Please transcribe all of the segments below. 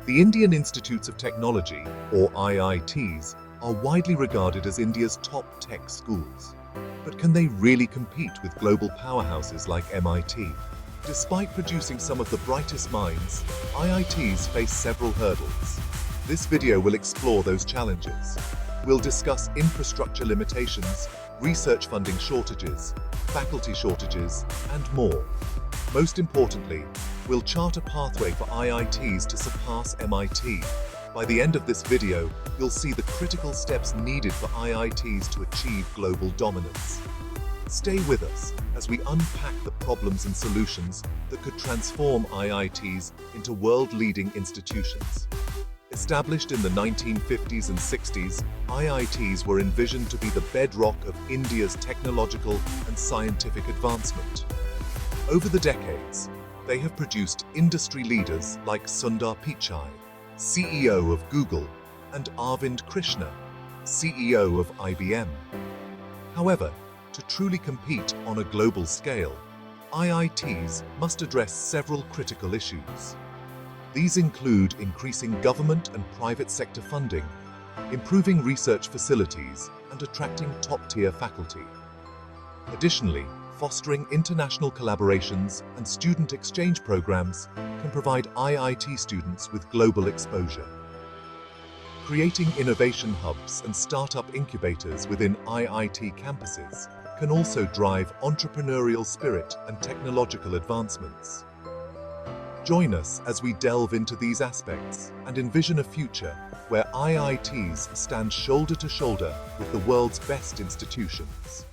The Indian Institutes of Technology, or IITs, are widely regarded as India's top tech schools. But can they really compete with global powerhouses like MIT? Despite producing some of the brightest minds, IITs face several hurdles. This video will explore those challenges. We'll discuss infrastructure limitations, research funding shortages, faculty shortages, and more. Most importantly, we'll chart a pathway for IITs to surpass MIT. By the end of this video, you'll see the critical steps needed for IITs to achieve global dominance. Stay with us as we unpack the problems and solutions that could transform IITs into world-leading institutions. Established in the 1950s and 60s, IITs were envisioned to be the bedrock of India's technological and scientific advancement. Over the decades, they have produced industry leaders like Sundar Pichai, CEO of Google, and Arvind Krishna, CEO of IBM. However, to truly compete on a global scale, IITs must address several critical issues. These include increasing government and private sector funding, improving research facilities, and attracting top-tier faculty. Additionally, fostering international collaborations and student exchange programs can provide IIT students with global exposure. Creating innovation hubs and startup incubators within IIT campuses can also drive entrepreneurial spirit and technological advancements. Join us as we delve into these aspects and envision a future where IITs stand shoulder to shoulder with the world's best institutions.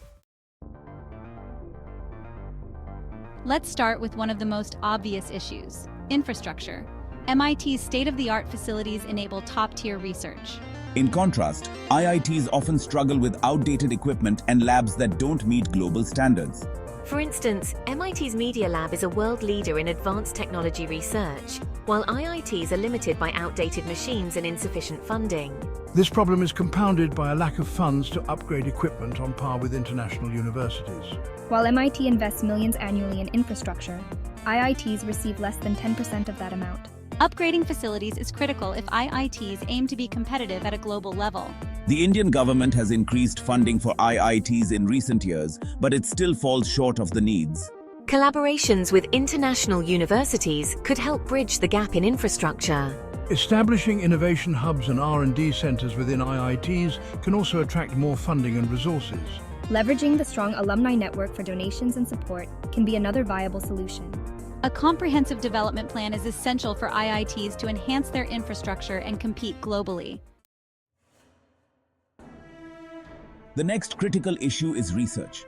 Let's start with one of the most obvious issues: infrastructure. MIT's state-of-the-art facilities enable top-tier research. In contrast, IITs often struggle with outdated equipment and labs that don't meet global standards. For instance, MIT's Media Lab is a world leader in advanced technology research, while IITs are limited by outdated machines and insufficient funding. This problem is compounded by a lack of funds to upgrade equipment on par with international universities. While MIT invests millions annually in infrastructure, IITs receive less than 10% of that amount. Upgrading facilities is critical if IITs aim to be competitive at a global level. The Indian government has increased funding for IITs in recent years, but it still falls short of the needs. Collaborations with international universities could help bridge the gap in infrastructure. Establishing innovation hubs and R&D centers within IITs can also attract more funding and resources. Leveraging the strong alumni network for donations and support can be another viable solution. A comprehensive development plan is essential for IITs to enhance their infrastructure and compete globally. The next critical issue is research.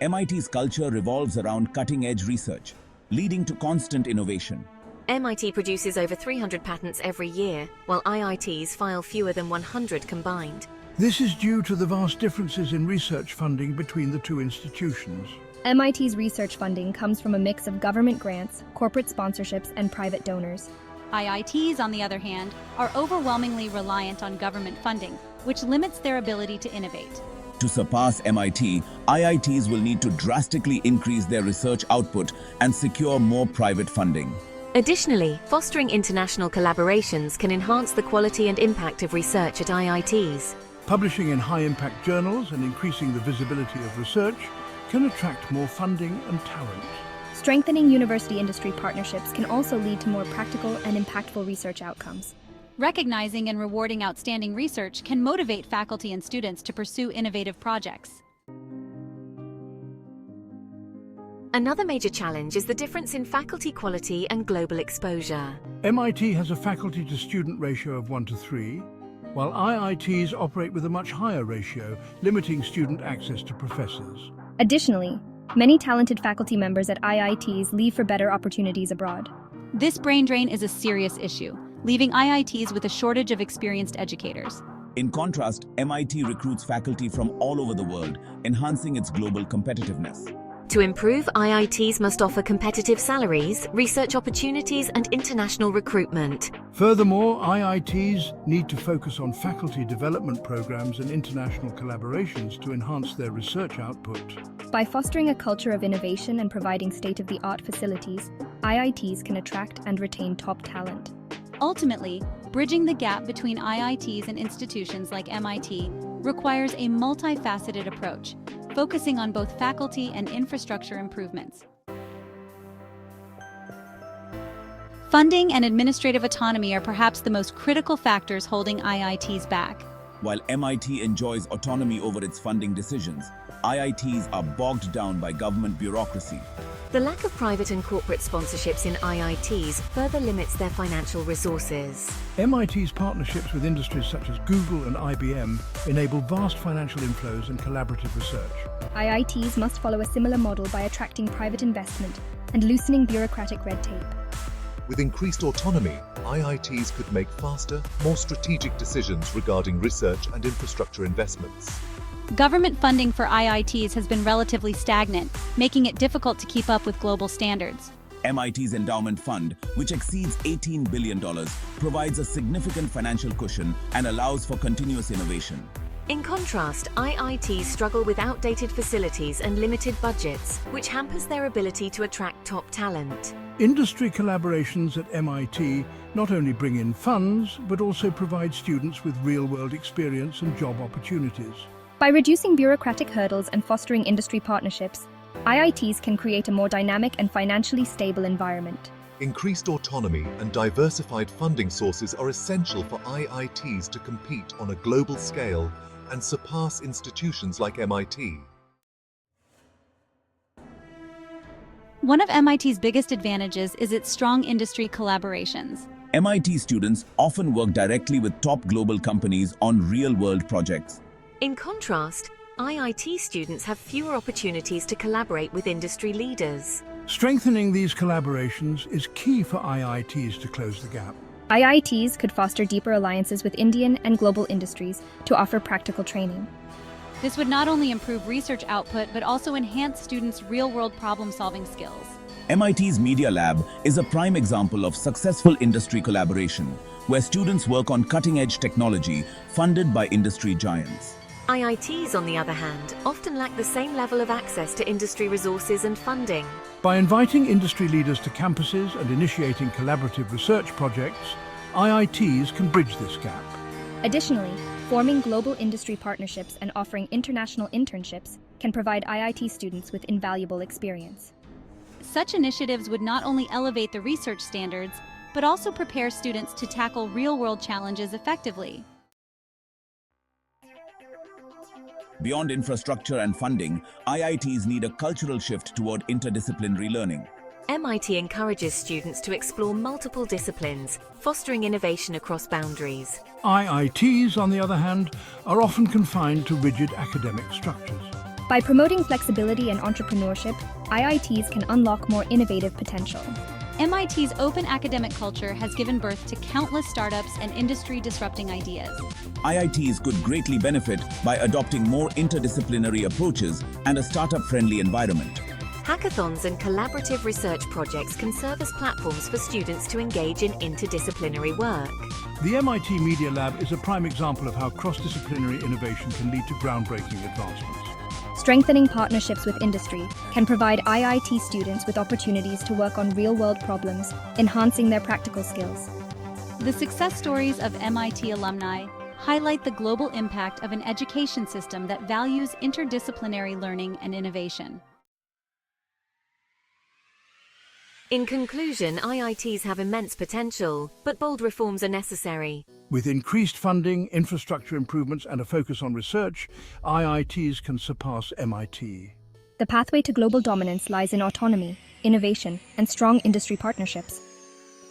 MIT's culture revolves around cutting-edge research, leading to constant innovation. MIT produces over 300 patents every year, while IITs file fewer than 100 combined. This is due to the vast differences in research funding between the two institutions. MIT's research funding comes from a mix of government grants, corporate sponsorships, and private donors. IITs, on the other hand, are overwhelmingly reliant on government funding, which limits their ability to innovate. To surpass MIT, IITs will need to drastically increase their research output and secure more private funding. Additionally, fostering international collaborations can enhance the quality and impact of research at IITs. Publishing in high-impact journals and increasing the visibility of research can attract more funding and talent. Strengthening university-industry partnerships can also lead to more practical and impactful research outcomes. Recognizing and rewarding outstanding research can motivate faculty and students to pursue innovative projects. Another major challenge is the difference in faculty quality and global exposure. MIT has a faculty-to-student ratio of 1:3, while IITs operate with a much higher ratio, limiting student access to professors. Additionally, many talented faculty members at IITs leave for better opportunities abroad. This brain drain is a serious issue, leaving IITs with a shortage of experienced educators. In contrast, MIT recruits faculty from all over the world, enhancing its global competitiveness. To improve, IITs must offer competitive salaries, research opportunities, and international recruitment. Furthermore, IITs need to focus on faculty development programs and international collaborations to enhance their research output. By fostering a culture of innovation and providing state-of-the-art facilities, IITs can attract and retain top talent. Ultimately, bridging the gap between IITs and institutions like MIT requires a multifaceted approach, focusing on both faculty and infrastructure improvements. Funding and administrative autonomy are perhaps the most critical factors holding IITs back. While MIT enjoys autonomy over its funding decisions, IITs are bogged down by government bureaucracy. The lack of private and corporate sponsorships in IITs further limits their financial resources. MIT's partnerships with industries such as Google and IBM enable vast financial inflows and collaborative research. IITs must follow a similar model by attracting private investment and loosening bureaucratic red tape. With increased autonomy, IITs could make faster, more strategic decisions regarding research and infrastructure investments. Government funding for IITs has been relatively stagnant, making it difficult to keep up with global standards. MIT's endowment fund, which exceeds $18 billion, provides a significant financial cushion and allows for continuous innovation. In contrast, IITs struggle with outdated facilities and limited budgets, which hampers their ability to attract top talent. Industry collaborations at MIT not only bring in funds, but also provide students with real-world experience and job opportunities. By reducing bureaucratic hurdles and fostering industry partnerships, IITs can create a more dynamic and financially stable environment. Increased autonomy and diversified funding sources are essential for IITs to compete on a global scale and surpass institutions like MIT. One of MIT's biggest advantages is its strong industry collaborations. MIT students often work directly with top global companies on real-world projects. In contrast, IIT students have fewer opportunities to collaborate with industry leaders. Strengthening these collaborations is key for IITs to close the gap. IITs could foster deeper alliances with Indian and global industries to offer practical training. This would not only improve research output, but also enhance students' real-world problem-solving skills. MIT's Media Lab is a prime example of successful industry collaboration, where students work on cutting-edge technology funded by industry giants. IITs, on the other hand, often lack the same level of access to industry resources and funding. By inviting industry leaders to campuses and initiating collaborative research projects, IITs can bridge this gap. Additionally, forming global industry partnerships and offering international internships can provide IIT students with invaluable experience. Such initiatives would not only elevate the research standards, but also prepare students to tackle real-world challenges effectively. Beyond infrastructure and funding, IITs need a cultural shift toward interdisciplinary learning. MIT encourages students to explore multiple disciplines, fostering innovation across boundaries. IITs, on the other hand, are often confined to rigid academic structures. By promoting flexibility and entrepreneurship, IITs can unlock more innovative potential. MIT's open academic culture has given birth to countless startups and industry-disrupting ideas. IITs could greatly benefit by adopting more interdisciplinary approaches and a startup-friendly environment. Hackathons and collaborative research projects can serve as platforms for students to engage in interdisciplinary work. The MIT Media Lab is a prime example of how cross-disciplinary innovation can lead to groundbreaking advancements. Strengthening partnerships with industry can provide IIT students with opportunities to work on real-world problems, enhancing their practical skills. The success stories of MIT alumni highlight the global impact of an education system that values interdisciplinary learning and innovation. In conclusion, IITs have immense potential, but bold reforms are necessary. With increased funding, infrastructure improvements, and a focus on research, IITs can surpass MIT. The pathway to global dominance lies in autonomy, innovation, and strong industry partnerships.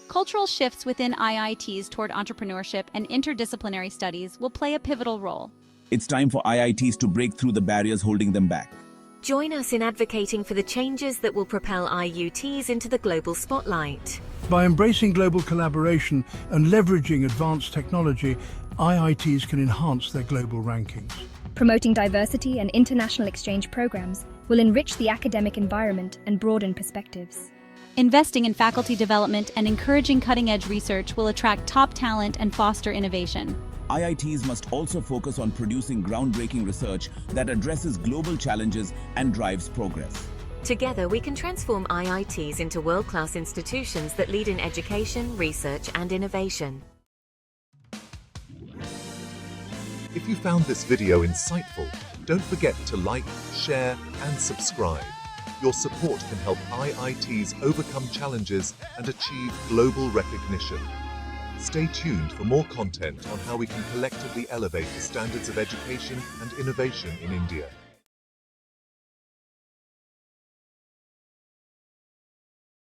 Cultural shifts within IITs toward entrepreneurship and interdisciplinary studies will play a pivotal role. It's time for IITs to break through the barriers holding them back. Join us in advocating for the changes that will propel IUTs into the global spotlight. By embracing global collaboration and leveraging advanced technology, IITs can enhance their global rankings. Promoting diversity and international exchange programs will enrich the academic environment and broaden perspectives. Investing in faculty development and encouraging cutting-edge research will attract top talent and foster innovation. IITs must also focus on producing groundbreaking research that addresses global challenges and drives progress. Together, we can transform IITs into world-class institutions that lead in education, research, and innovation. If you found this video insightful, don't forget to like, share, and subscribe. Your support can help IITs overcome challenges and achieve global recognition. Stay tuned for more content on how we can collectively elevate the standards of education and innovation in India.